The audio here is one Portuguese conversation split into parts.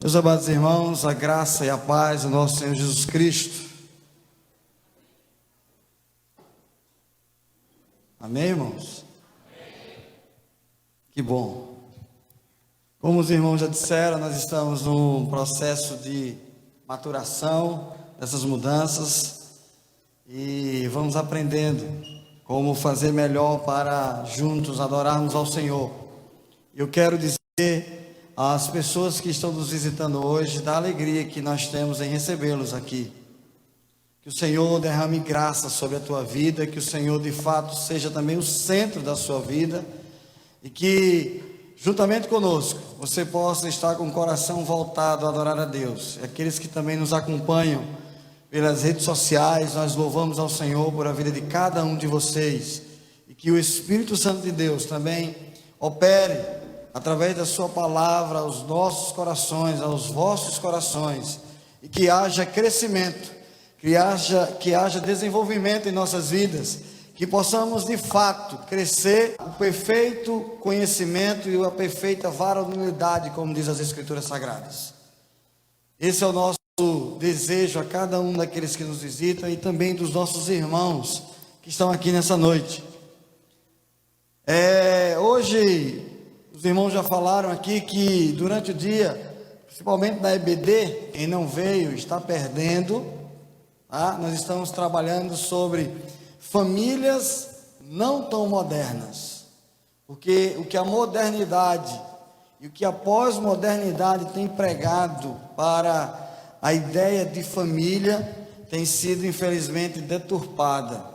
Meus amados irmãos, a graça e a paz do nosso Senhor Jesus Cristo. Amém, irmãos? Amém. Que bom. Como os irmãos já disseram, nós estamos num processo de maturação dessas mudanças e vamos aprendendo como fazer melhor para juntos adorarmos ao Senhor. Eu quero dizer às pessoas que estão nos visitando hoje da alegria que nós temos em recebê-los aqui. Que o Senhor derrame graça sobre a tua vida, que o Senhor de fato seja também o centro da sua vida e que juntamente conosco você possa estar com o coração voltado a adorar a Deus. E aqueles que também nos acompanham pelas redes sociais, nós louvamos ao Senhor por a vida de cada um de vocês e que o Espírito Santo de Deus também opere através da sua palavra aos nossos corações, aos vossos corações, e que haja crescimento, que haja desenvolvimento em nossas vidas, que possamos de fato crescer o perfeito conhecimento e a perfeita varonilidade, como diz as Escrituras Sagradas. Esse é o nosso desejo a cada um daqueles que nos visitam e também dos nossos irmãos que estão aqui nessa noite. Hoje os irmãos já falaram aqui que durante o dia, principalmente na EBD, quem não veio está perdendo, tá? Nós estamos trabalhando sobre famílias não tão modernas, porque o que a modernidade e o que a pós-modernidade tem pregado para a ideia de família tem sido infelizmente deturpada.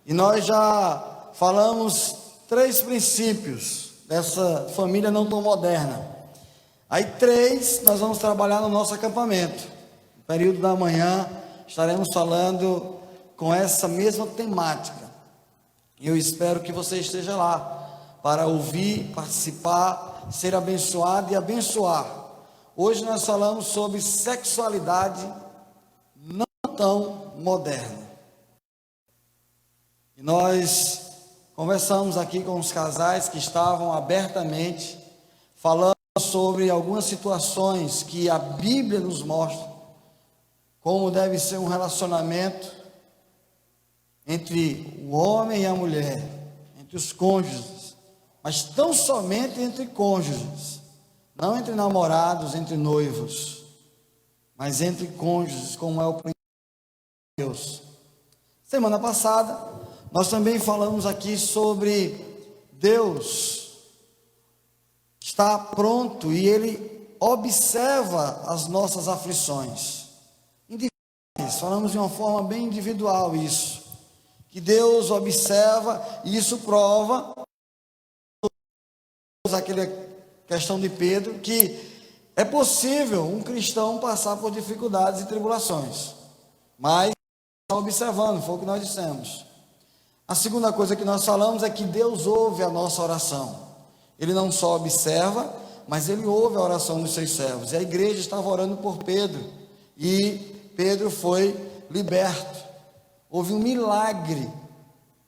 E nós já falamos 3 princípios dessa família não tão moderna. Aí 3 nós vamos trabalhar no nosso acampamento. No período da manhã estaremos falando com essa mesma temática. Eu espero que você esteja lá para ouvir, participar, ser abençoado e abençoar. Hoje nós falamos sobre sexualidade não tão moderna. E nós conversamos aqui com os casais que estavam abertamente falando sobre algumas situações que a Bíblia nos mostra como deve ser um relacionamento entre o homem e a mulher, entre os cônjuges, mas tão somente entre cônjuges, não entre namorados, entre noivos, mas entre cônjuges, como é o princípio de Deus. Semana passada nós também falamos aqui sobre Deus está pronto e Ele observa as nossas aflições. Falamos de uma forma bem individual isso, que Deus observa e isso prova, aquela questão de Pedro, que é possível um cristão passar por dificuldades e tribulações, mas está observando, foi o que nós dissemos. A segunda coisa que nós falamos é que Deus ouve a nossa oração. Ele não só observa, mas Ele ouve a oração dos seus servos. E a igreja estava orando por Pedro, e Pedro foi liberto. Houve um milagre,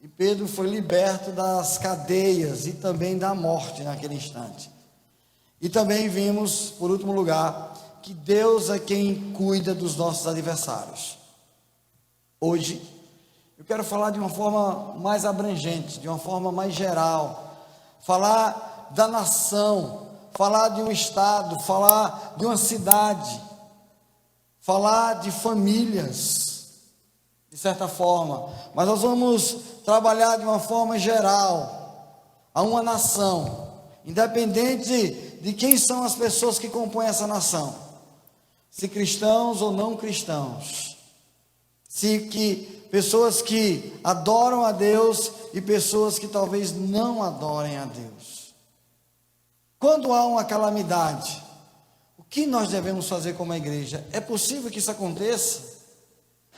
e Pedro foi liberto das cadeias e também da morte naquele instante. E também vimos, por último lugar, que Deus é quem cuida dos nossos adversários. Hoje eu quero falar de uma forma mais abrangente, de uma forma mais geral, falar da nação, falar de um estado, falar de uma cidade, falar de famílias, de certa forma, mas nós vamos trabalhar de uma forma geral, a uma nação, independente de quem são as pessoas que compõem essa nação, se cristãos ou não cristãos, pessoas que adoram a Deus e pessoas que talvez não adorem a Deus. Quando há uma calamidade, o que nós devemos fazer como igreja? É possível que isso aconteça?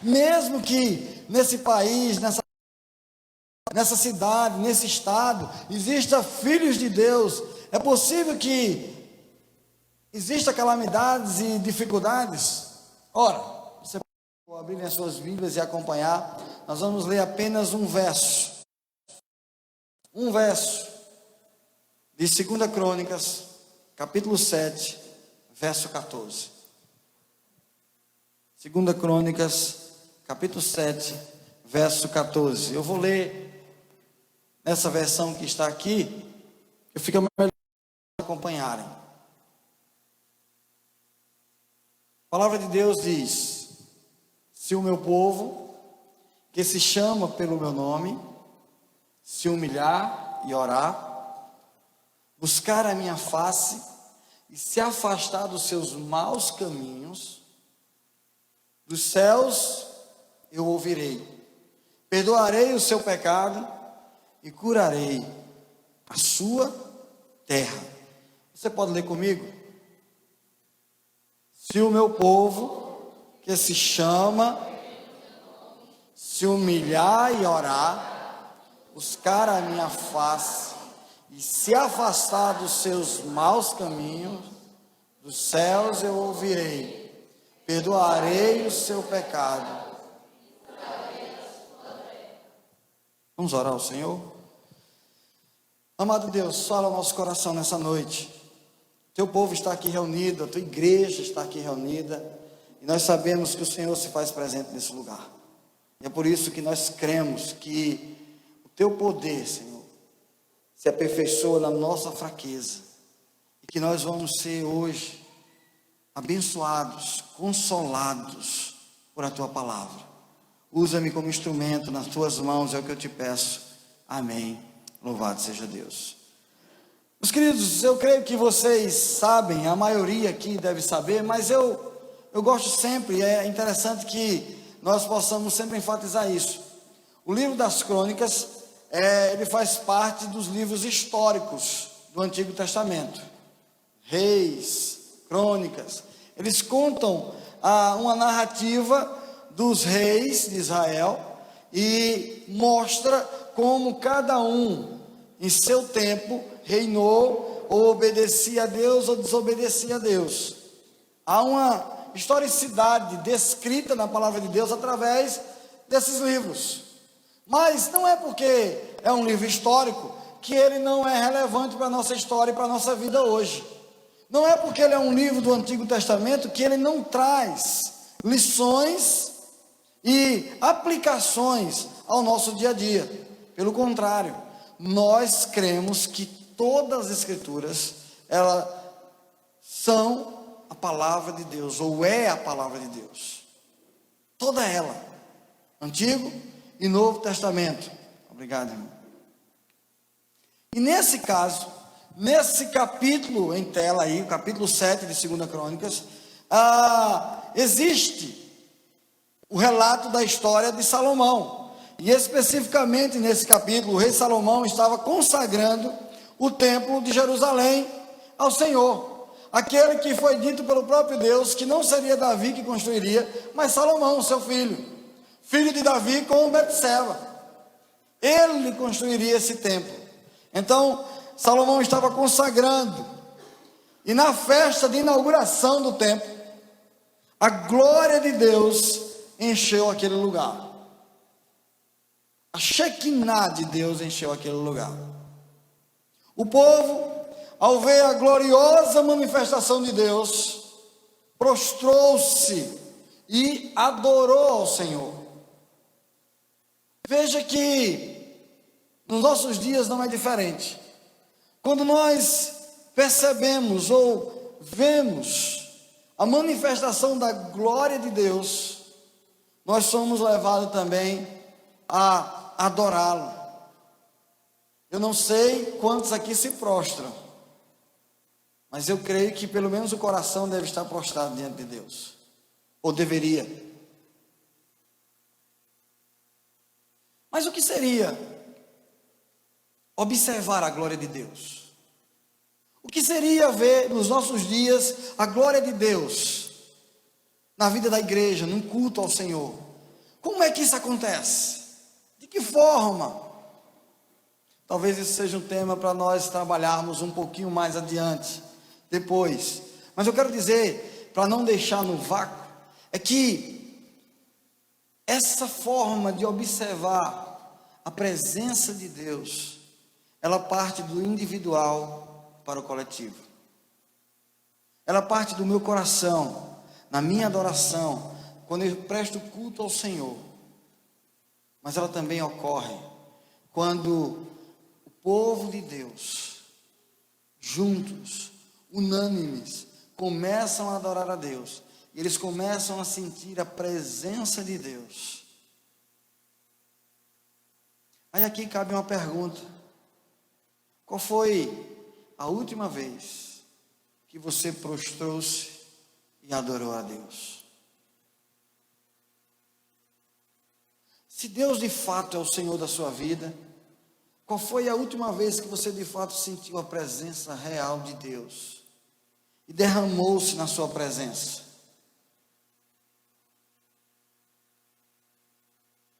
Mesmo que nesse país, nessa cidade, nesse estado, exista filhos de Deus, é possível que exista calamidades e dificuldades? Ora, abrirem as suas Bíblias e acompanhar, nós vamos ler apenas um verso de 2 Crônicas, capítulo 7, verso 14. 2 Crônicas, capítulo 7, verso 14. Eu vou ler nessa versão que está aqui, que fica melhor acompanharem. A palavra de Deus diz: se o meu povo, que se chama pelo meu nome, se humilhar e orar, buscar a minha face e se afastar dos seus maus caminhos, dos céus eu ouvirei, perdoarei o seu pecado e curarei a sua terra. Você pode ler comigo? Se o meu povo, que se chama, se humilhar e orar, buscar a minha face e se afastar dos seus maus caminhos, dos céus eu ouvirei, perdoarei o seu pecado. Vamos orar ao Senhor? Amado Deus, fala ao nosso coração nessa noite. Teu povo está aqui reunido, a tua igreja está aqui reunida, e nós sabemos que o Senhor se faz presente nesse lugar. E é por isso que nós cremos que o teu poder, Senhor, se aperfeiçoa na nossa fraqueza, e que nós vamos ser hoje abençoados, consolados por a tua palavra. Usa-me como instrumento nas tuas mãos, é o que eu te peço. Amém. Louvado seja Deus. Meus queridos, eu creio que vocês sabem, a maioria aqui deve saber, mas eu gosto sempre, é interessante que nós possamos sempre enfatizar isso. O livro das Crônicas, ele faz parte dos livros históricos do Antigo Testamento. Reis, Crônicas, eles contam uma narrativa dos reis de Israel e mostra como cada um, em seu tempo, reinou ou obedecia a Deus ou desobedecia a Deus. Há uma historicidade descrita na palavra de Deus através desses livros. Mas não é porque é um livro histórico que ele não é relevante para a nossa história e para a nossa vida hoje. Não é porque ele é um livro do Antigo Testamento que ele não traz lições e aplicações ao nosso dia a dia. Pelo contrário, nós cremos que todas as Escrituras, elas são a palavra de Deus, ou é a palavra de Deus. Toda ela, Antigo e Novo Testamento. Obrigado, irmão. E nesse caso, nesse capítulo em tela aí, o capítulo 7 de 2 Crônicas, existe o relato da história de Salomão. E especificamente nesse capítulo, o rei Salomão estava consagrando o templo de Jerusalém ao Senhor. Aquele que foi dito pelo próprio Deus que não seria Davi que construiria, mas Salomão, seu filho. Filho de Davi com Betseba. Ele construiria esse templo. Então, Salomão estava consagrando. E na festa de inauguração do templo, a glória de Deus encheu aquele lugar. A Shekinah de Deus encheu aquele lugar. O povo, ao ver a gloriosa manifestação de Deus, prostrou-se e adorou ao Senhor. Veja que nos nossos dias não é diferente. Quando nós percebemos ou vemos a manifestação da glória de Deus, nós somos levados também a adorá-lo. Eu não sei quantos aqui se prostram, mas eu creio que pelo menos o coração deve estar prostrado diante de Deus, ou deveria. Mas o que seria observar a glória de Deus? O que seria ver nos nossos dias a glória de Deus na vida da igreja, num culto ao Senhor? Como é que isso acontece? De que forma? Talvez isso seja um tema para nós trabalharmos um pouquinho mais adiante, depois. Mas eu quero dizer, para não deixar no vácuo, é que essa forma de observar a presença de Deus, ela parte do individual para o coletivo. ela parte do meu coração, na minha adoração, quando eu presto culto ao Senhor. Mas ela também ocorre quando o povo de Deus, juntos, unânimes, começam a adorar a Deus. E eles começam a sentir a presença de Deus. Aí aqui cabe uma pergunta: qual foi a última vez que você prostrou-se e adorou a Deus? Se Deus de fato é o Senhor da sua vida, qual foi a última vez que você de fato sentiu a presença real de Deus e derramou-se na sua presença?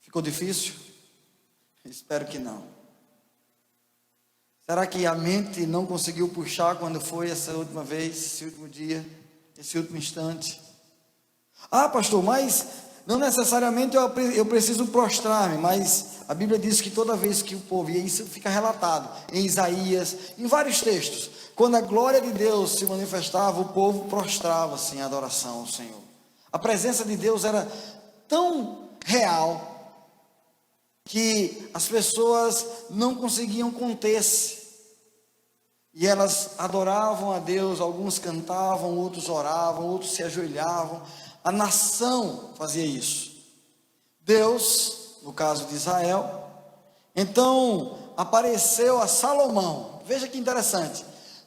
Ficou difícil? Espero que não. Será que a mente não conseguiu puxar quando foi essa última vez, esse último dia, esse último instante? Ah, pastor, mas não necessariamente eu preciso prostrar-me, mas a Bíblia diz que toda vez que o povo, e isso fica relatado em Isaías, em vários textos, quando a glória de Deus se manifestava, o povo prostrava-se em adoração ao Senhor. A presença de Deus era tão real que as pessoas não conseguiam conter-se. E elas adoravam a Deus, alguns cantavam, outros oravam, outros se ajoelhavam. A nação fazia isso. Deus, no caso de Israel, então apareceu a Salomão. Veja que interessante.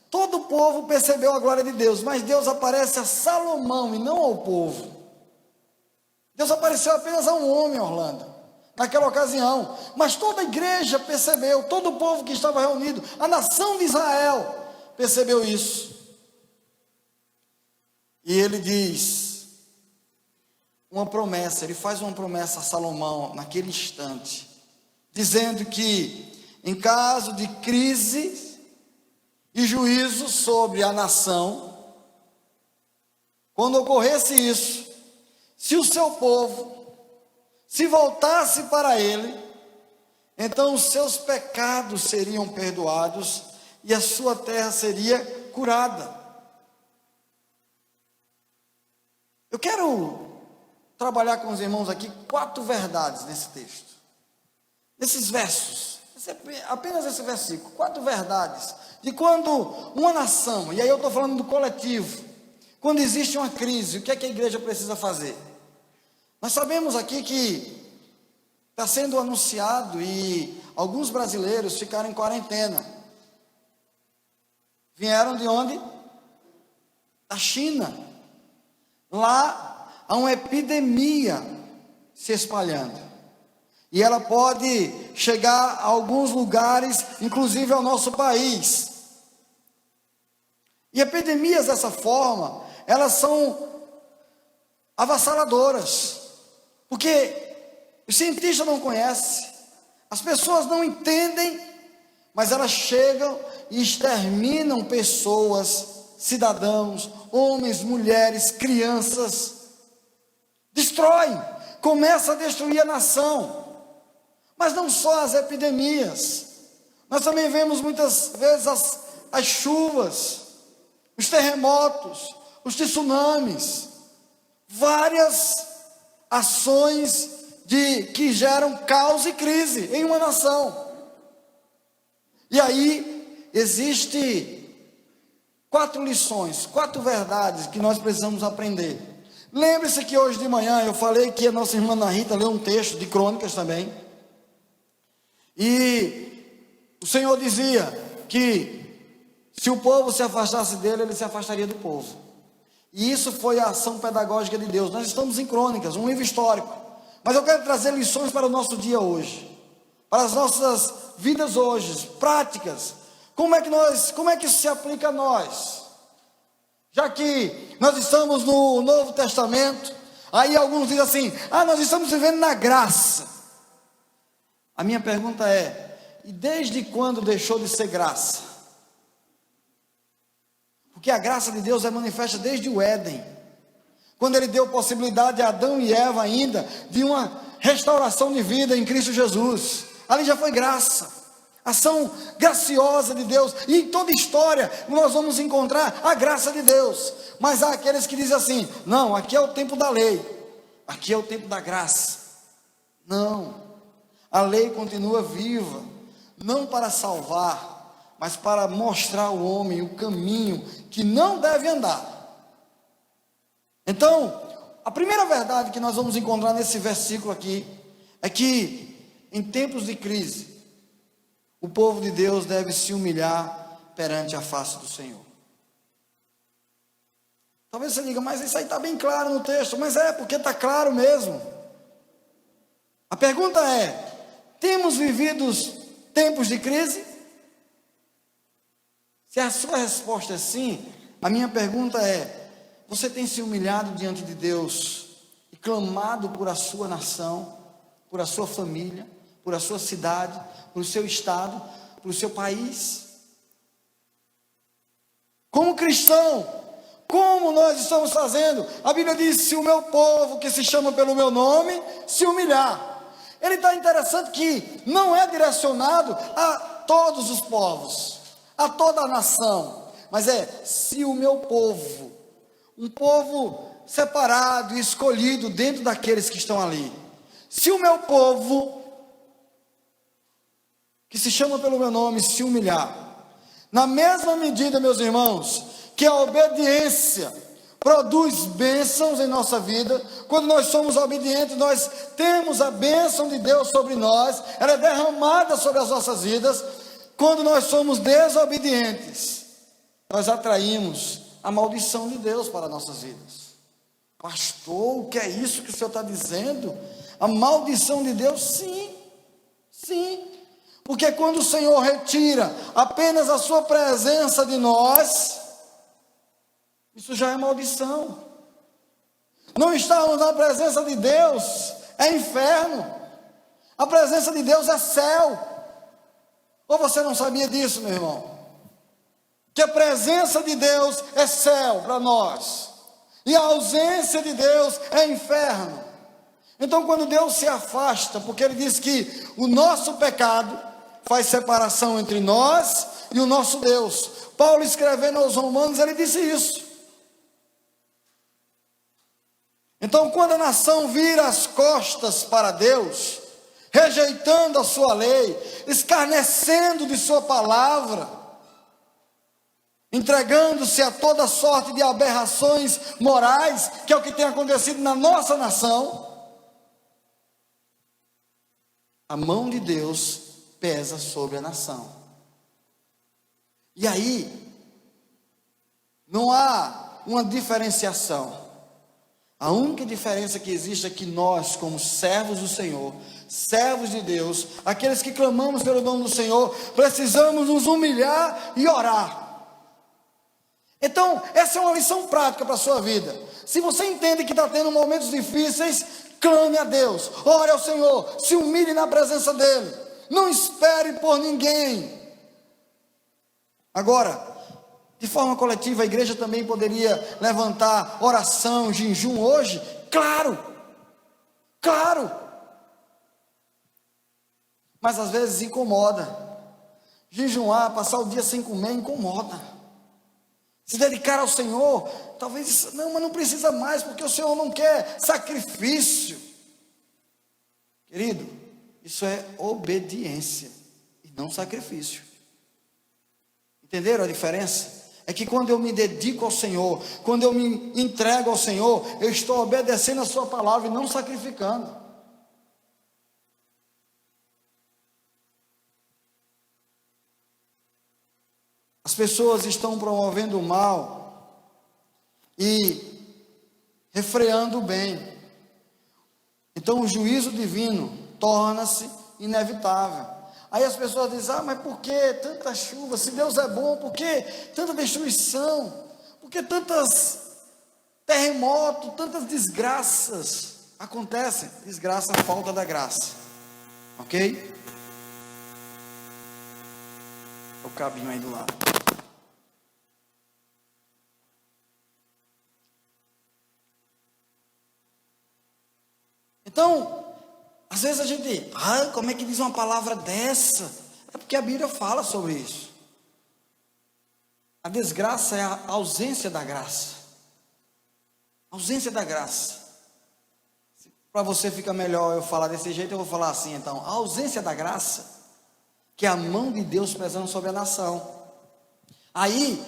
Todo o povo percebeu a glória de Deus, mas Deus aparece a Salomão e não ao povo. Deus apareceu apenas a um homem, Orlando, naquela ocasião, mas toda a igreja percebeu, todo o povo que estava reunido, a nação de Israel percebeu isso. E ele diz uma promessa, ele faz uma promessa a Salomão naquele instante, dizendo que em caso de crise e juízo sobre a nação, quando ocorresse isso, se o seu povo se voltasse para ele, então os seus pecados seriam perdoados e a sua terra seria curada. Eu quero trabalhar com os irmãos aqui 4 verdades nesse texto, nesses versos, apenas esse versículo, 4 verdades, de quando uma nação, e aí eu estou falando do coletivo, quando existe uma crise, o que é que a igreja precisa fazer? Nós sabemos aqui que está sendo anunciado e alguns brasileiros ficaram em quarentena. Vieram de onde? Da China. Lá há uma epidemia se espalhando. E ela pode chegar a alguns lugares, inclusive ao nosso país. E epidemias dessa forma, elas são avassaladoras. Porque os cientistas não conhecem, as pessoas não entendem, mas elas chegam e exterminam pessoas, cidadãos, homens, mulheres, crianças, destroem, começa a destruir a nação. Mas não só as epidemias, nós também vemos muitas vezes as chuvas, os terremotos, os tsunamis, várias ações que geram caos e crise em uma nação. E aí existe 4 lições, 4 verdades que nós precisamos aprender. Lembre-se que hoje de manhã eu falei que a nossa irmã Ana Rita leu um texto de Crônicas também, e o Senhor dizia que se o povo se afastasse dele, ele se afastaria do povo. E isso foi a ação pedagógica de Deus. Nós estamos em Crônicas, um livro histórico, mas eu quero trazer lições para o nosso dia hoje, para as nossas vidas hoje, práticas. Como é que isso se aplica a nós? Já que nós estamos no Novo Testamento, aí alguns dizem assim: nós estamos vivendo na graça. A minha pergunta é: e desde quando deixou de ser graça? Porque a graça de Deus é manifesta desde o Éden, quando Ele deu possibilidade a Adão e Eva ainda, de uma restauração de vida em Cristo Jesus. Ali já foi graça. ação graciosa de Deus, e em toda história nós vamos encontrar a graça de Deus. Mas há aqueles que dizem assim: não, aqui é o tempo da lei, aqui é o tempo da graça. Não, a lei continua viva, não para salvar, mas para mostrar ao homem o caminho que não deve andar. Então, a primeira verdade que nós vamos encontrar nesse versículo aqui é que em tempos de crise, o povo de Deus deve se humilhar perante a face do Senhor. Talvez você diga: mas isso aí está bem claro no texto. Mas é, porque está claro mesmo. A pergunta é: temos vivido tempos de crise? Se a sua resposta é sim, a minha pergunta é: você tem se humilhado diante de Deus e clamado por a sua nação, por a sua família, por a sua cidade, por o seu estado, por o seu país? Como cristão, como nós estamos fazendo? A Bíblia diz: se o meu povo, que se chama pelo meu nome, se humilhar. Ele está interessante que não é direcionado a todos os povos, a toda a nação, mas é: se o meu povo, um povo separado e escolhido dentro daqueles que estão ali, se o meu povo, que se chama pelo meu nome, se humilhar, na mesma medida, meus irmãos, que a obediência produz bênçãos em nossa vida. Quando nós somos obedientes, nós temos a bênção de Deus sobre nós, ela é derramada sobre as nossas vidas. Quando nós somos desobedientes, nós atraímos a maldição de Deus para as nossas vidas. Pastor, o que é isso que o senhor está dizendo? A maldição de Deus? Sim, sim. Porque quando o Senhor retira apenas a sua presença de nós, isso já é maldição. Não estarmos na presença de Deus é inferno. A presença de Deus é céu. Ou você não sabia disso, meu irmão? Que a presença de Deus é céu para nós, e a ausência de Deus é inferno. Então, quando Deus se afasta, porque Ele diz que o nosso pecado faz separação entre nós e o nosso Deus. Paulo, escrevendo aos Romanos, ele disse isso. Então, quando a nação vira as costas para Deus, rejeitando a sua lei, escarnecendo de sua palavra, entregando-se a toda sorte de aberrações morais, que é o que tem acontecido na nossa nação, a mão de Deus pesa sobre a nação. E aí, não há uma diferenciação. A única diferença que existe é que nós, como servos do Senhor, servos de Deus, aqueles que clamamos pelo nome do Senhor, precisamos nos humilhar e orar. Então, essa é uma lição prática para a sua vida. Se você entende que está tendo momentos difíceis, clame a Deus, ore ao Senhor, se humilhe na presença dEle, não espere por ninguém. Agora, de forma coletiva, a igreja também poderia levantar oração, jejum hoje? Claro, claro. Mas às vezes incomoda. Jejuar, passar o dia sem comer, incomoda. Se dedicar ao Senhor, talvez, não, mas não precisa mais, porque o Senhor não quer sacrifício. Querido, isso é obediência e não sacrifício. Entenderam a diferença? É que quando eu me dedico ao Senhor, quando eu me entrego ao Senhor, eu estou obedecendo a sua palavra e não sacrificando. As pessoas estão promovendo o mal e refreando o bem. Então o juízo divino torna-se inevitável. Aí as pessoas dizem: ah, mas por que tanta chuva? Se Deus é bom, por que tanta destruição? Por que tantos terremotos, tantas desgraças acontecem? Desgraça, falta da graça. Ok? O cabinho aí do lado. Então, às vezes a gente, como é que diz uma palavra dessa? É porque a Bíblia fala sobre isso. A desgraça é a ausência da graça. A ausência da graça. Para você fica melhor eu falar desse jeito, eu vou falar assim então. A ausência da graça, que é a mão de Deus pesando sobre a nação. Aí,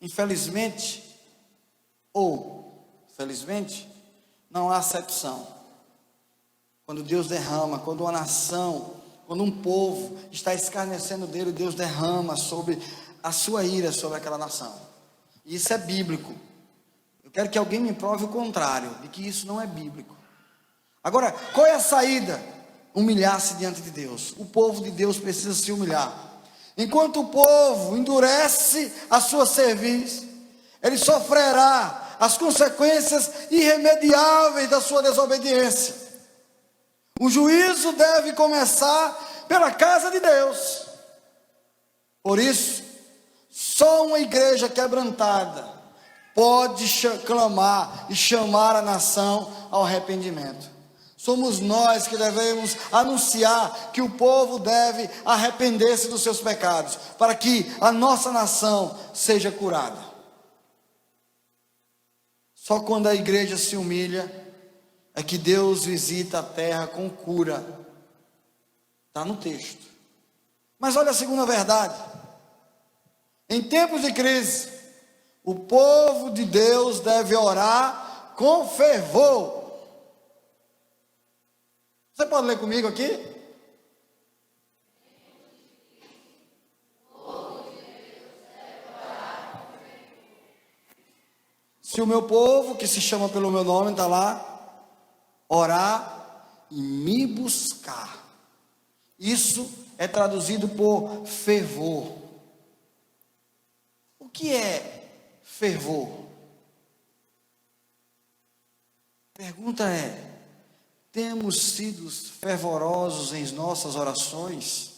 infelizmente, ou felizmente, não há acepção. Quando Deus derrama, quando uma nação, quando um povo está escarnecendo dele, Deus derrama sobre a sua ira sobre aquela nação. E isso é bíblico. Eu quero que alguém me prove o contrário, de que isso não é bíblico. Agora, qual é a saída? Humilhar-se diante de Deus. O povo de Deus precisa se humilhar. Enquanto o povo endurece a sua cerviz, ele sofrerá as consequências irremediáveis da sua desobediência. O juízo deve começar pela casa de Deus. Por isso, só uma igreja quebrantada pode clamar e chamar a nação ao arrependimento. Somos nós que devemos anunciar que o povo deve arrepender-se dos seus pecados, para que a nossa nação seja curada. Só quando a igreja se humilha é que Deus visita a terra com cura. Está no texto. Mas olha a segunda verdade. Em tempos de crise, o povo de Deus deve orar com fervor. Você pode ler comigo aqui? Se o meu povo, que se chama pelo meu nome, está lá, orar e me buscar. Isso é traduzido por fervor. O que é fervor? A pergunta é: temos sido fervorosos em nossas orações?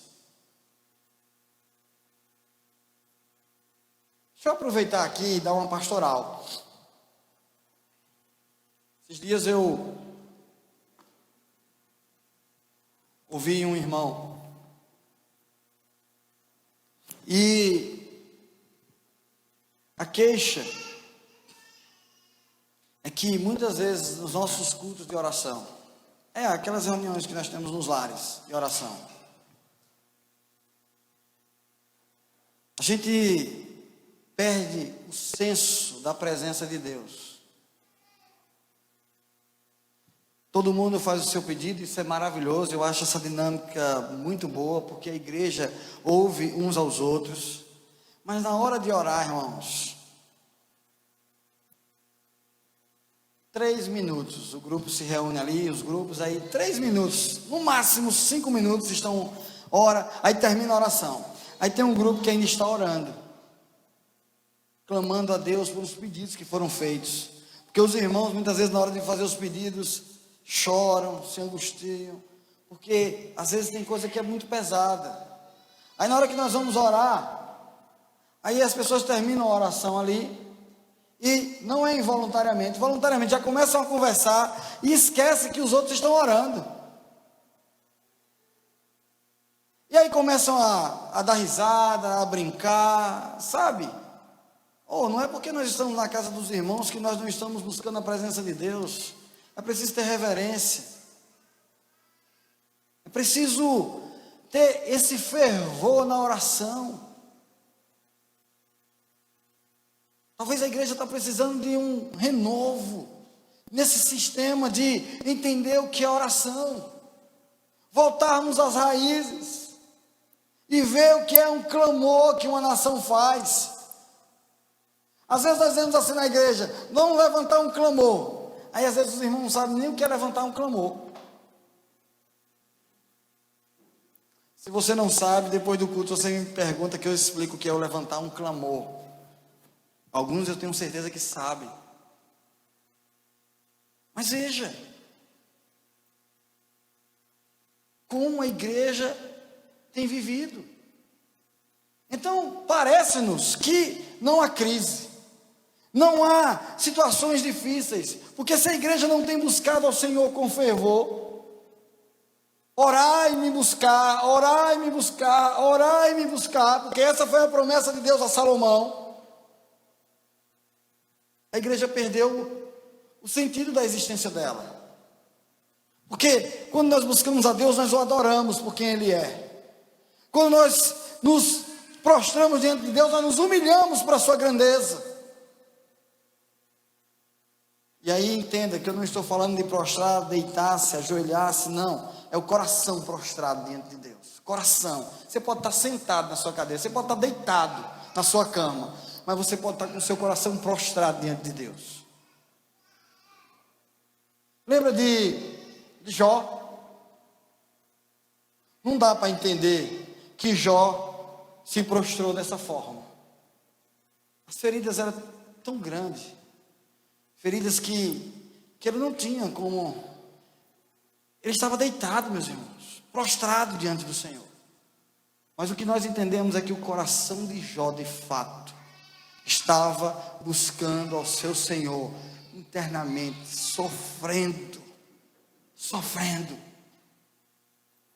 Deixa eu aproveitar aqui e dar uma pastoral. Esses dias eu ouvi um irmão e a queixa é que muitas vezes nos nossos cultos de oração, aquelas reuniões que nós temos nos lares de oração, a gente perde o senso da presença de Deus. Todo mundo faz o seu pedido, isso é maravilhoso. Eu acho essa dinâmica muito boa, porque a igreja ouve uns aos outros. Mas na hora de orar, irmãos, 3 minutos, o grupo se reúne ali, os grupos aí, 3 minutos, no máximo 5 minutos estão ora, aí termina a oração. Aí tem um grupo que ainda está orando, clamando a Deus pelos pedidos que foram feitos. Porque os irmãos, muitas vezes, na hora de fazer os pedidos, choram, se angustiam, porque às vezes tem coisa que é muito pesada. Aí na hora que nós vamos orar, aí as pessoas terminam a oração ali, e não é involuntariamente, voluntariamente já começam a conversar, e esquecem que os outros estão orando. E aí começam a dar risada, a brincar, sabe? Não é porque nós estamos na casa dos irmãos que nós não estamos buscando a presença de Deus. É preciso ter reverência. É preciso ter esse fervor na oração. Talvez a igreja está precisando de um renovo nesse sistema de entender o que é oração. Voltarmos às raízes e ver o que é um clamor que uma nação faz. Às vezes nós dizemos assim na igreja: vamos levantar um clamor. Aí às vezes os irmãos não sabem nem o que é levantar um clamor. Se você não sabe, depois do culto você me pergunta que eu explico o que é o levantar um clamor. Alguns eu tenho certeza que sabem. Mas veja, como a igreja tem vivido. Então parece-nos que não há crise, não há situações difíceis, porque se a igreja não tem buscado ao Senhor com fervor, Orai e me buscar, orai e me buscar, orai e me buscar, porque essa foi a promessa de Deus a Salomão. A igreja perdeu o sentido da existência dela. Porque quando nós buscamos a Deus, nós o adoramos por quem Ele é. Quando nós nos prostramos diante de Deus, nós nos humilhamos para a sua grandeza. E aí entenda que eu não estou falando de prostrar, deitar-se, ajoelhar-se, não. É o coração prostrado diante de Deus. Coração. Você pode estar sentado na sua cadeira, você pode estar deitado na sua cama, mas você pode estar com o seu coração prostrado diante de Deus. Lembra de Jó? Não dá para entender que Jó se prostrou dessa forma. As feridas eram tão grandes, feridas que ele não tinha como. Ele estava deitado, meus irmãos, prostrado diante do Senhor. Mas o que nós entendemos é que o coração de Jó, de fato, estava buscando ao seu Senhor internamente, sofrendo.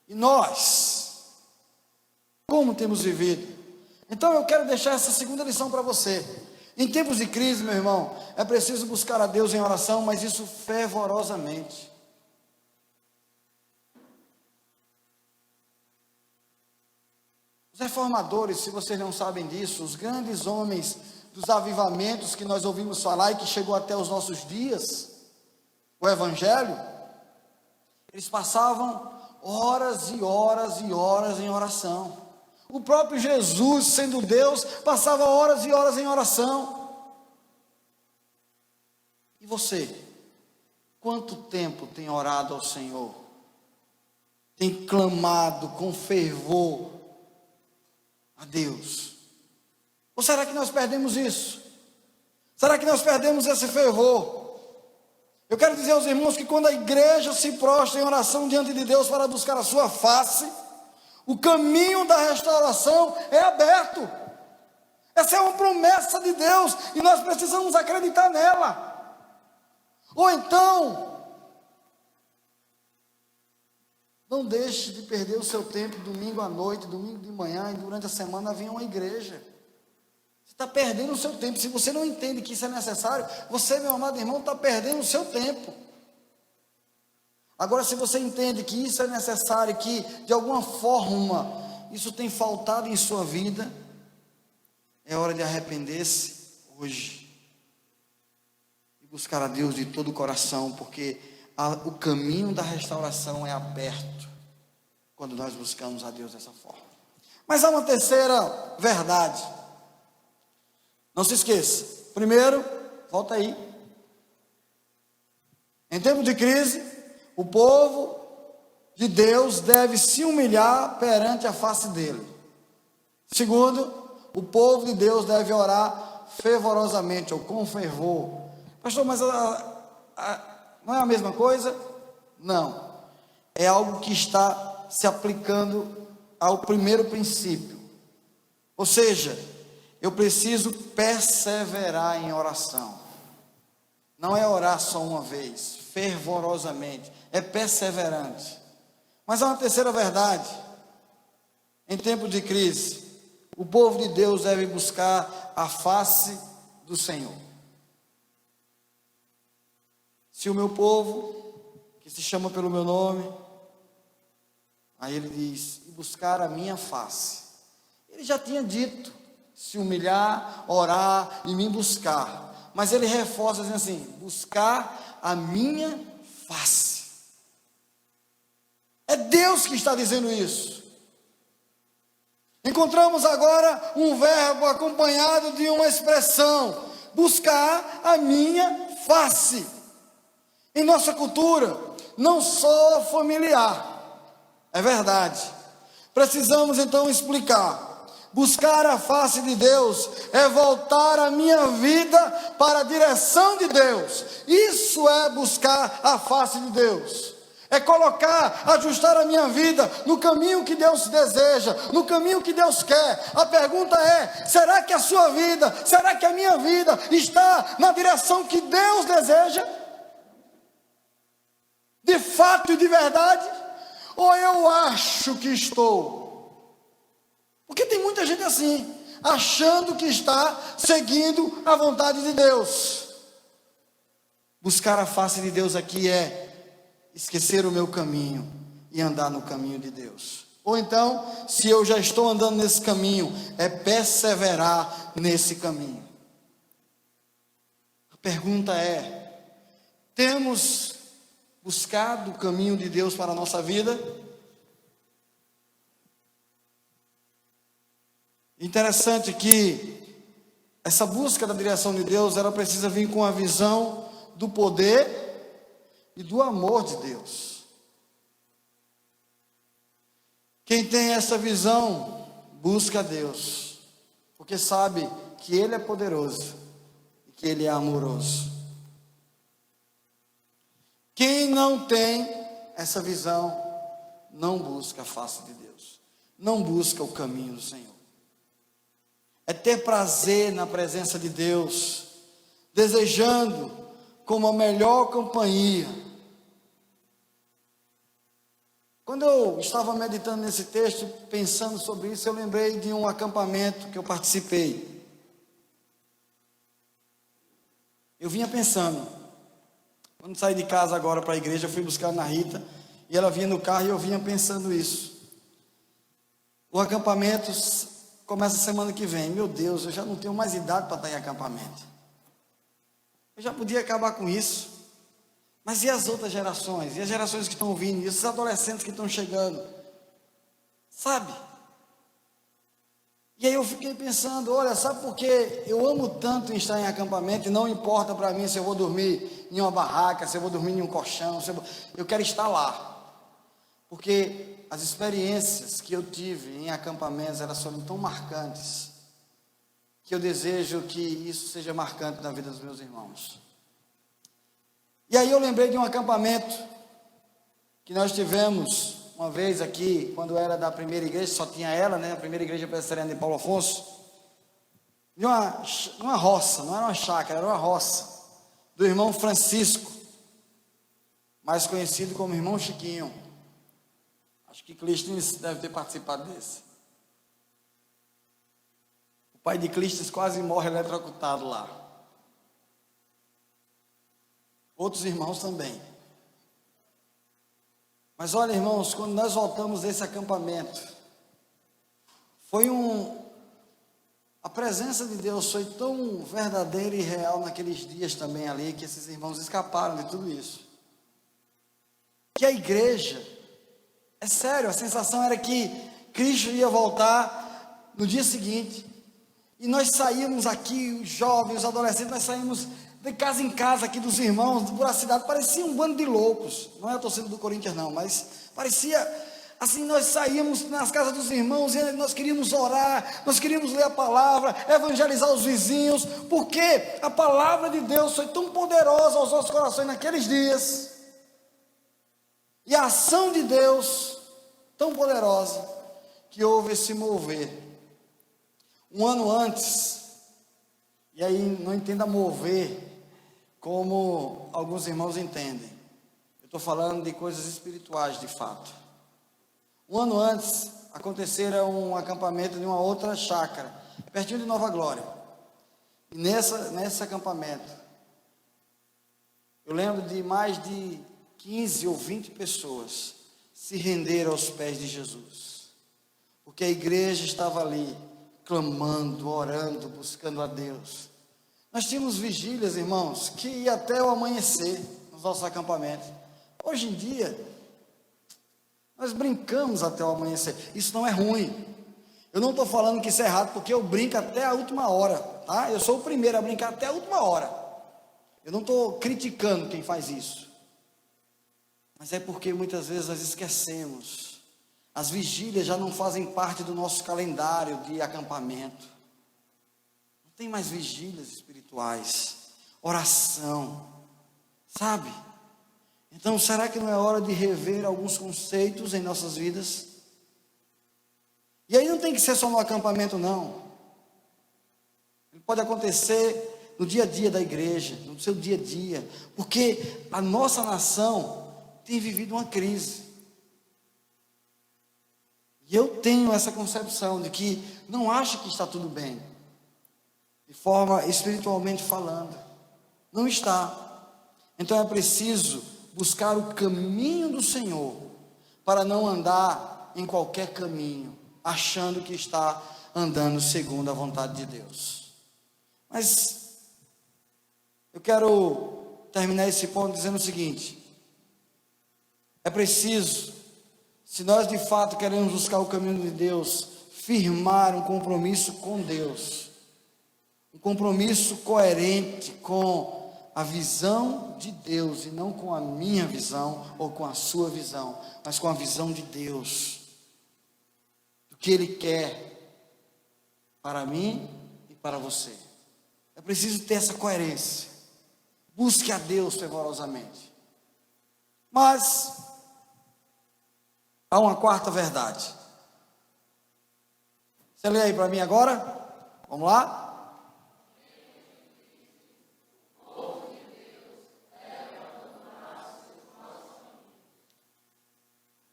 E nós, como temos vivido? Então eu quero deixar essa segunda lição para você. Em tempos de crise, meu irmão, é preciso buscar a Deus em oração, mas isso fervorosamente. Os reformadores, se vocês não sabem disso, os grandes homens dos avivamentos que nós ouvimos falar e que chegou até os nossos dias, o Evangelho, eles passavam horas e horas e horas em oração. O próprio Jesus, sendo Deus, passava horas e horas em oração. E você, quanto tempo tem orado ao Senhor? Tem clamado com fervor a Deus? Ou será que nós perdemos isso? Será que nós perdemos esse fervor? Eu quero dizer aos irmãos que quando a igreja se prostra em oração diante de Deus para buscar a sua face, o caminho da restauração é aberto. Essa é uma promessa de Deus e nós precisamos acreditar nela. Ou então, não deixe de perder o seu tempo domingo à noite, domingo de manhã e durante a semana vir a uma igreja. Você está perdendo o seu tempo. Se você não entende que isso é necessário, você, meu amado irmão, está perdendo o seu tempo. Agora, se você entende que isso é necessário, que de alguma forma isso tem faltado em sua vida, é hora de arrepender-se hoje e buscar a Deus de todo o coração, porque o caminho da restauração é aberto quando nós buscamos a Deus dessa forma. Mas há uma terceira verdade. Não se esqueça. Primeiro, volta aí. Em tempo de crise, o povo de Deus deve se humilhar perante a face dele. Segundo, o povo de Deus deve orar fervorosamente, ou com fervor. Pastor, mas não é a mesma coisa? Não. É algo que está se aplicando ao primeiro princípio. Ou seja, eu preciso perseverar em oração. Não é orar só uma vez, fervorosamente, é perseverante. Mas há uma terceira verdade. Em tempo de crise, o povo de Deus deve buscar a face do Senhor. Se o meu povo, que se chama pelo meu nome, aí ele diz, e buscar a minha face. Ele já tinha dito, se humilhar, orar e me buscar. Mas ele reforça dizendo assim, buscar a minha face. É Deus que está dizendo isso. Encontramos agora um verbo acompanhado de uma expressão, buscar a minha face. Em nossa cultura, não soa familiar, é verdade. Precisamos então explicar. Buscar a face de Deus é voltar a minha vida para a direção de Deus. Isso é buscar a face de Deus. É colocar, ajustar a minha vida no caminho que Deus deseja, no caminho que Deus quer. A pergunta é, será que a sua vida, será que a minha vida está na direção que Deus deseja? De fato e de verdade? ou eu acho que estou. Porque tem muita gente assim, achando que está seguindo a vontade de Deus. Buscar a face de Deus aqui é esquecer o meu caminho e andar no caminho de Deus. Ou então, se eu já estou andando nesse caminho, é perseverar nesse caminho. A pergunta é: temos buscado o caminho de Deus para a nossa vida? Interessante que essa busca da direção de Deus, ela precisa vir com a visão do poder e do amor de Deus. Quem tem essa visão, busca a Deus, porque sabe que Ele é poderoso e que Ele é amoroso. Quem não tem essa visão, não busca a face de Deus, não busca o caminho do Senhor. É ter prazer na presença de Deus, desejando como a melhor companhia. Quando eu estava meditando nesse texto, pensando sobre isso, eu lembrei de um acampamento que eu participei. Eu vinha pensando, quando saí de casa agora para a igreja, eu fui buscar a Ana Rita, e ela vinha no carro e eu vinha pensando isso. O acampamento começa semana que vem. Meu Deus, eu já não tenho mais idade para estar em acampamento. Eu já podia acabar com isso. Mas e as outras gerações? E as gerações que estão vindo? E esses adolescentes que estão chegando? Sabe? E aí eu fiquei pensando, olha, sabe por que eu amo tanto em estar em acampamento e não importa para mim se eu vou dormir em uma barraca, se eu vou dormir em um colchão, eu quero estar lá. Porque as experiências que eu tive em acampamentos, elas foram tão marcantes, que eu desejo que isso seja marcante na vida dos meus irmãos. E aí eu lembrei de um acampamento que nós tivemos uma vez aqui, quando era da primeira igreja, só tinha ela, né? A primeira igreja presbiteriana de Paulo Afonso, de uma roça, não era uma chácara, era uma roça, do irmão Francisco, mais conhecido como irmão Chiquinho. Acho que Clístenes deve ter participado desse. O pai de Clístenes quase morre eletrocutado lá. Outros irmãos também. Mas olha, irmãos, quando nós voltamos desse acampamento, a presença de Deus foi tão verdadeira e real naqueles dias também ali, que esses irmãos escaparam de tudo isso. Que a igreja, é sério, a sensação era que Cristo ia voltar no dia seguinte, e nós saímos aqui, os jovens, os adolescentes, nós saímos de casa em casa aqui dos irmãos, por a cidade, parecia um bando de loucos. Não é a torcida do Corinthians não, mas parecia assim. Nós saímos nas casas dos irmãos e nós queríamos orar, nós queríamos ler a palavra, evangelizar os vizinhos, porque a palavra de Deus foi tão poderosa aos nossos corações naqueles dias, e a ação de Deus tão poderosa, que houve esse mover. Um ano antes, e aí não entenda mover como alguns irmãos entendem, eu estou falando de coisas espirituais de fato. Um ano antes, acontecera um acampamento de uma outra chácara, pertinho de Nova Glória, e nesse acampamento, eu lembro de mais de 15 ou 20 pessoas se renderam aos pés de Jesus, porque a igreja estava ali, clamando, orando, buscando a Deus. Nós tínhamos vigílias, irmãos, que ia até o amanhecer nos nossos acampamentos. Hoje em dia, nós brincamos até o amanhecer. Isso não é ruim. Eu não estou falando que isso é errado, porque eu brinco até a última hora, tá? Eu sou o primeiro a brincar até a última hora. Eu não estou criticando quem faz isso. Mas é porque muitas vezes nós esquecemos. As vigílias já não fazem parte do nosso calendário de acampamento. Não tem mais vigílias espirituais, oração, sabe? Então, será que não é hora de rever alguns conceitos em nossas vidas? E aí não tem que ser só no acampamento, não. Ele pode acontecer no dia a dia da igreja, no seu dia a dia, porque a nossa nação tem vivido uma crise. E eu tenho essa concepção de que não acha que está tudo bem, de forma espiritualmente falando. Não está. Então é preciso buscar o caminho do Senhor, para não andar em qualquer caminho, achando que está andando segundo a vontade de Deus. Mas eu quero terminar esse ponto dizendo o seguinte: é preciso, se nós de fato queremos buscar o caminho de Deus, firmar um compromisso com Deus, um compromisso coerente com a visão de Deus, e não com a minha visão ou com a sua visão, mas com a visão de Deus, do que Ele quer para mim e para você. É preciso ter essa coerência. Busque a Deus fervorosamente. Mas há uma quarta verdade. Você lê aí para mim agora? Vamos lá?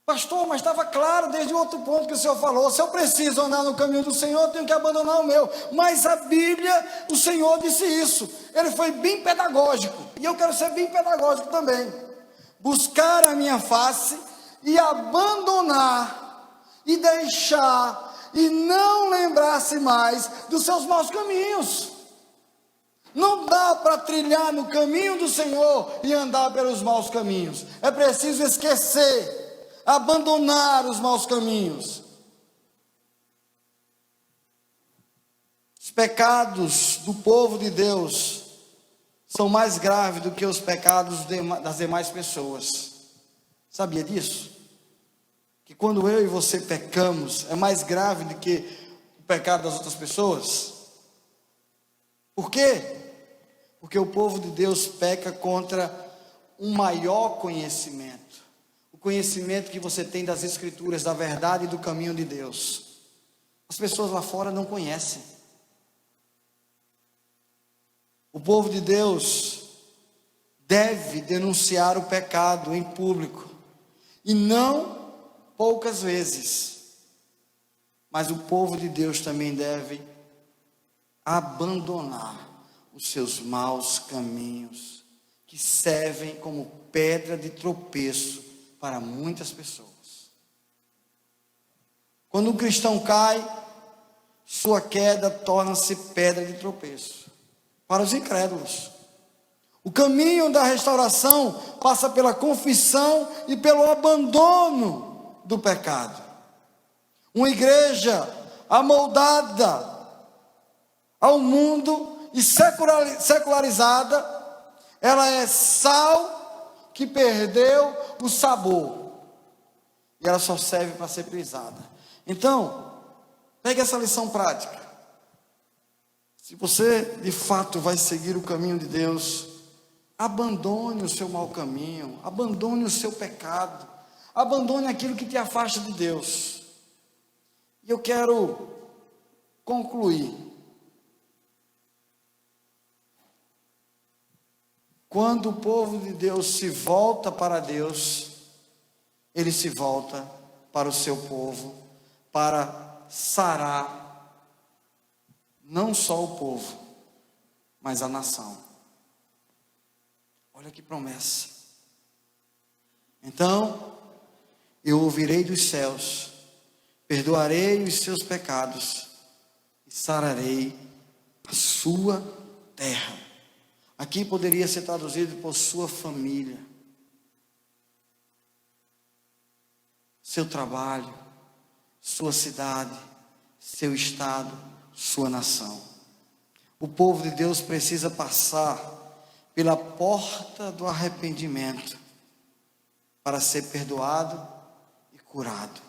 Pastor, mas estava claro desde o outro ponto que o Senhor falou: se eu preciso andar no caminho do Senhor, eu tenho que abandonar o meu. Mas a Bíblia, o Senhor disse isso. Ele foi bem pedagógico, e eu quero ser bem pedagógico também. Buscar a minha face e abandonar, e deixar, e não lembrar-se mais dos seus maus caminhos. Não dá para trilhar no caminho do Senhor e andar pelos maus caminhos. É preciso esquecer, abandonar os maus caminhos. Os pecados do povo de Deus são mais graves do que os pecados das demais pessoas. Sabia disso? Que quando eu e você pecamos, é mais grave do que o pecado das outras pessoas. Por quê? Porque o povo de Deus peca contra um maior conhecimento. O conhecimento que você tem das Escrituras, da verdade e do caminho de Deus. As pessoas lá fora não conhecem. O povo de Deus deve denunciar o pecado em público, e não poucas vezes. Mas o povo de Deus também deve abandonar os seus maus caminhos, que servem como pedra de tropeço para muitas pessoas. Quando um cristão cai, sua queda torna-se pedra de tropeço para os incrédulos. O caminho da restauração passa pela confissão e pelo abandono do pecado. Uma igreja amoldada ao mundo e secularizada, ela é sal que perdeu o sabor, e ela só serve para ser pisada. Então, pegue essa lição prática. Se você de fato vai seguir o caminho de Deus, abandone o seu mau caminho, abandone o seu pecado, abandone aquilo que te afasta de Deus. E eu quero concluir. Quando o povo de Deus se volta para Deus, ele se volta para o seu povo, para sarar não só o povo, mas a nação. Olha que promessa. Então, eu ouvirei dos céus, perdoarei os seus pecados e sararei a sua terra. Aqui poderia ser traduzido por sua família, seu trabalho, sua cidade, seu estado, sua nação. O povo de Deus precisa passar pela porta do arrependimento para ser perdoado e curado.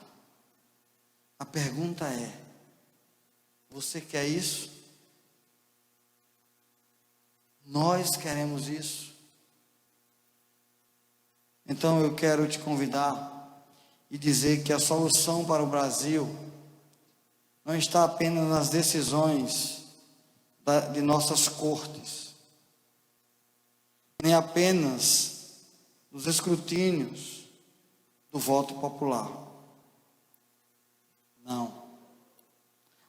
A pergunta é: você quer isso? Nós queremos isso? Então eu quero te convidar e dizer que a solução para o Brasil não está apenas nas decisões de nossas cortes, nem apenas nos escrutínios do voto popular. Não.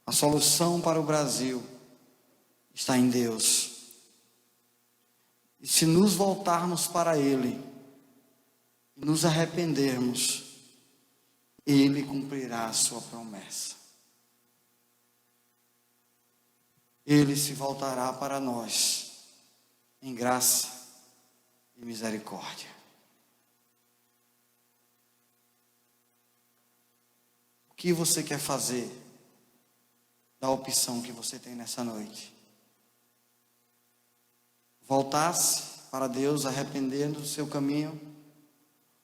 A solução para o Brasil está em Deus. E se nos voltarmos para Ele e nos arrependermos, Ele cumprirá a sua promessa. Ele se voltará para nós em graça e misericórdia. O que você quer fazer da opção que você tem nessa noite? Voltar-se para Deus arrependendo do seu caminho,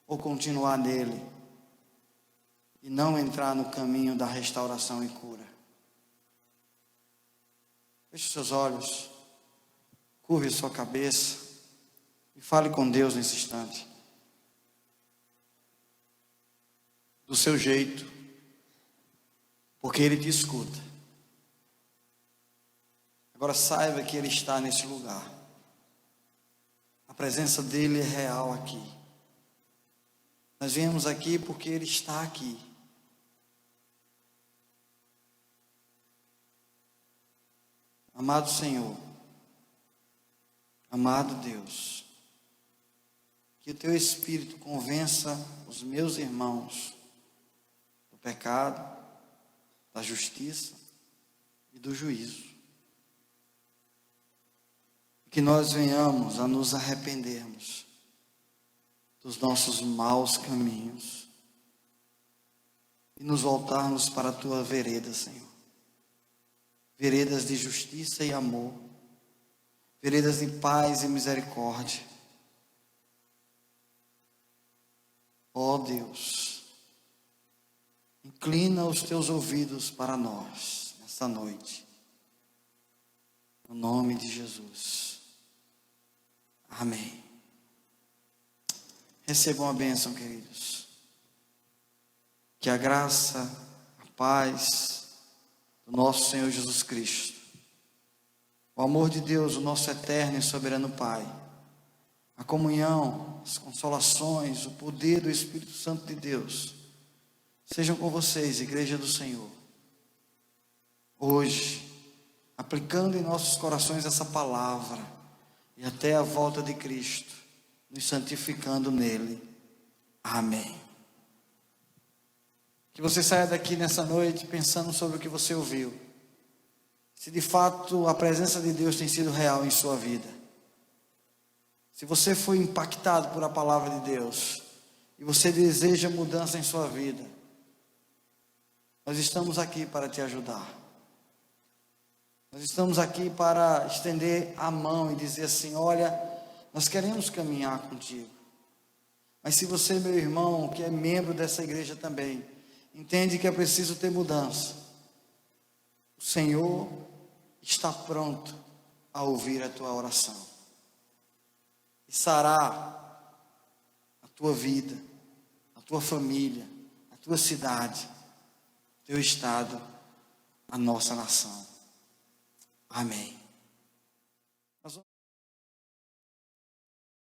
ou continuar nele e não entrar no caminho da restauração e cura? Feche seus olhos, curve sua cabeça e fale com Deus nesse instante. Do seu jeito, porque Ele te escuta. Agora saiba que Ele está nesse lugar. A presença dEle é real aqui. Nós viemos aqui porque Ele está aqui. Amado Senhor, amado Deus, que o Teu Espírito convença os meus irmãos do pecado, da justiça e do juízo. Que nós venhamos a nos arrependermos dos nossos maus caminhos e nos voltarmos para a Tua vereda, Senhor. Veredas de justiça e amor, veredas de paz e misericórdia. Ó Deus, inclina os Teus ouvidos para nós nesta noite, no nome de Jesus. Amém. Recebam a bênção, queridos. Que a graça, a paz do nosso Senhor Jesus Cristo, o amor de Deus, o nosso eterno e soberano Pai, a comunhão, as consolações, o poder do Espírito Santo de Deus, sejam com vocês, Igreja do Senhor, hoje, aplicando em nossos corações essa palavra, e até a volta de Cristo, nos santificando nele. Amém. Que você saia daqui nessa noite pensando sobre o que você ouviu. Se de fato a presença de Deus tem sido real em sua vida. Se você foi impactado por a palavra de Deus e você deseja mudança em sua vida, nós estamos aqui para te ajudar. Nós estamos aqui para estender a mão e dizer assim: olha, nós queremos caminhar contigo. Mas se você, meu irmão, que é membro dessa igreja também, entende que é preciso ter mudança, o Senhor está pronto a ouvir a tua oração e sarar a tua vida, a tua família, a tua cidade, teu estado, a nossa nação. Amém.